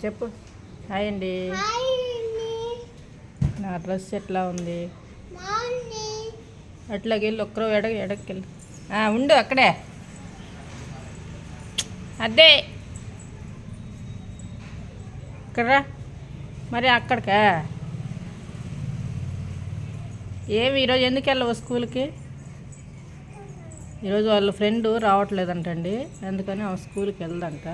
చెప్పు. హాయ్ అండి. నా డ్రెస్ ఎట్లా ఉంది? అట్లాగే వెళ్ళి ఒక్కరో ఎడకెళ్ళి ఉండు అక్కడే. అదే ఇక్కడ మరి అక్కడికా? ఏమి ఈరోజు ఎందుకు వెళ్ళవు స్కూల్కి? ఈరోజు వాళ్ళ ఫ్రెండ్ రావట్లేదంటండి, అందుకని ఆ స్కూల్కి వెళ్దంట.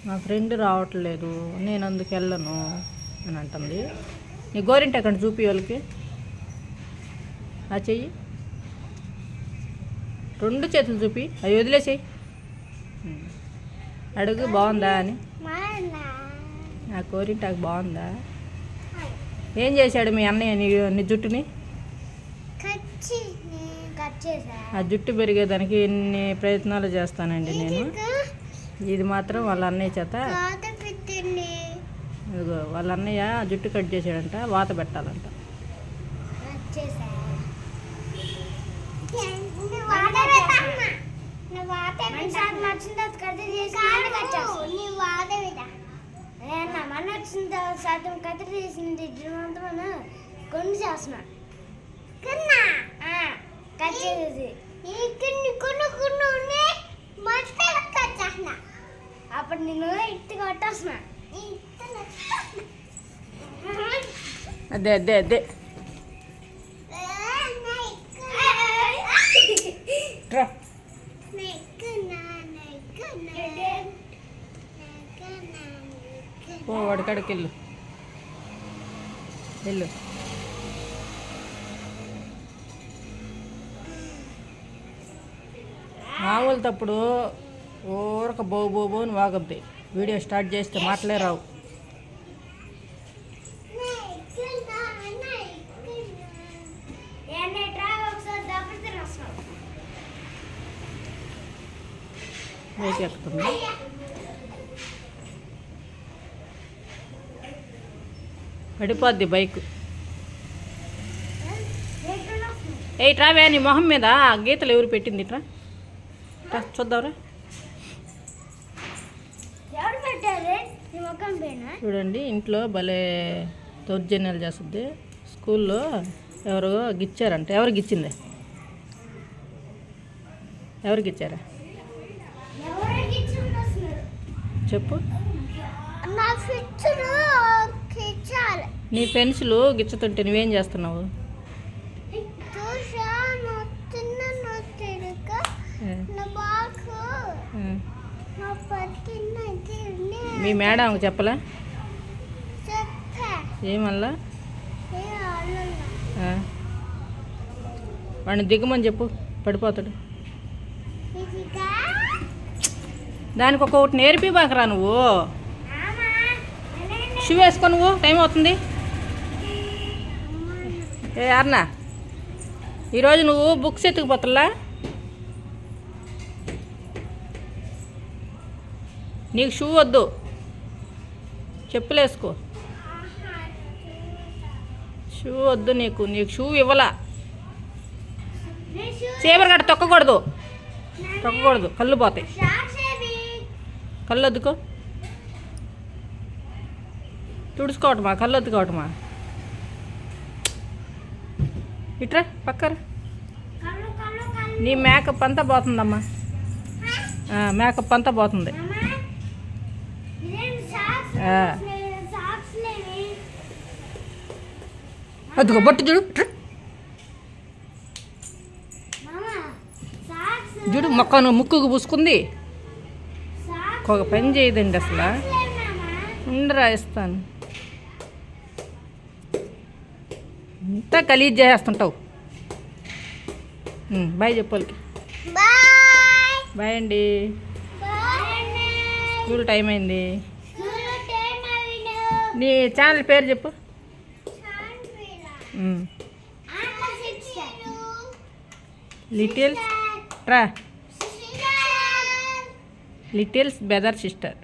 మా ఫ్రెండ్ రావట్లేదు, నేను అందుకు వెళ్ళను అని అంటుంది. నీ గోరింట అక్కడ చూపి వాళ్ళకి. ఆ చెయ్యి, 2 చేతులు చూపి, అవి వదిలేసేయి. అడుగు బాగుందా అని. నా గోరింటాకు బాగుందా? ఏం చేశాడు మీ అన్నయ్య నీ జుట్టుని? ఆ జుట్టు పెరిగేదానికి ఎన్ని ప్రయత్నాలు చేస్తానండి నేను. ఇది మాత్రం వాళ్ళ అన్నయ్య చేత, ఇదిగో వాళ్ళ అన్నయ్య జుట్టు కట్ చేసాడంట, వాత పెట్టాలంట. అప్పుడు నేను ఇట్టు కొట్టేస్తున్నా. అదే అదే అదే ఓ వాడికాడికి వెళ్ళు వెళ్ళు. మామూలు తప్పుడు ఊరక బోబోబో అని వాగద్ది. వీడియో స్టార్ట్ చేస్తే మాటలే రావు. బైక్ ఎక్కుతుంది. పడిపోద్ది బైక్. ట్రావే నీ మొహం మీద గీతలు ఎవరు పెట్టింది? ఇట్రా చూద్దాంరా. చూడండి, ఇంట్లో భలే దౌర్జన్యాలు చేస్తుంది. స్కూల్లో ఎవరో గిచ్చారంట. ఎవరికి ఇచ్చింది? ఎవరికి ఇచ్చారా చెప్పు. నీ పెన్సిల్ గిచ్చుతుంటే నువ్వేం చేస్తున్నావు? మీ మేడం చెప్పలా? ఏమల్లా? వాడిని దిగమని చెప్పు, పడిపోతాడు. దానికి ఒక్కొక్కటి నేర్పి బాకరా నువ్వు. షూ వేసుకో, నువ్వు టైం అవుతుంది. అర్నా, ఈరోజు నువ్వు బుక్స్ ఎత్తుకుపోతుల్లా? నీకు షూ వద్దు, చెప్పులు వేసుకో. షూ వద్దు నీకు, నీకు షూ ఇవ్వలా. చీమర గట్ట తొక్కకూడదు, కళ్ళు పోతాయి. కళ్ళు వద్దుకో, తుడుచుకోవటమా, కళ్ళు వద్దుకోవటమా. ఇట్రా పక్కరా. నీ మేకప్ అంతా పోతుందమ్మా, మేకప్ అంతా పోతుంది. అదిగో బొట్టు చూడు, చూడు మొక్కను ముక్కుకు పూసుకుంది. ఒక పని చేయదండి అసలు. ఉండరా ఇస్తాను. ఇంత గలీజ్ చేస్తుంటావు. బాయ్ చెప్పాలికి. బాయ్ అండి. స్కూల్ టైం అయింది. నీ ఛానల్ పేరు చెప్పు. Littles brother sister.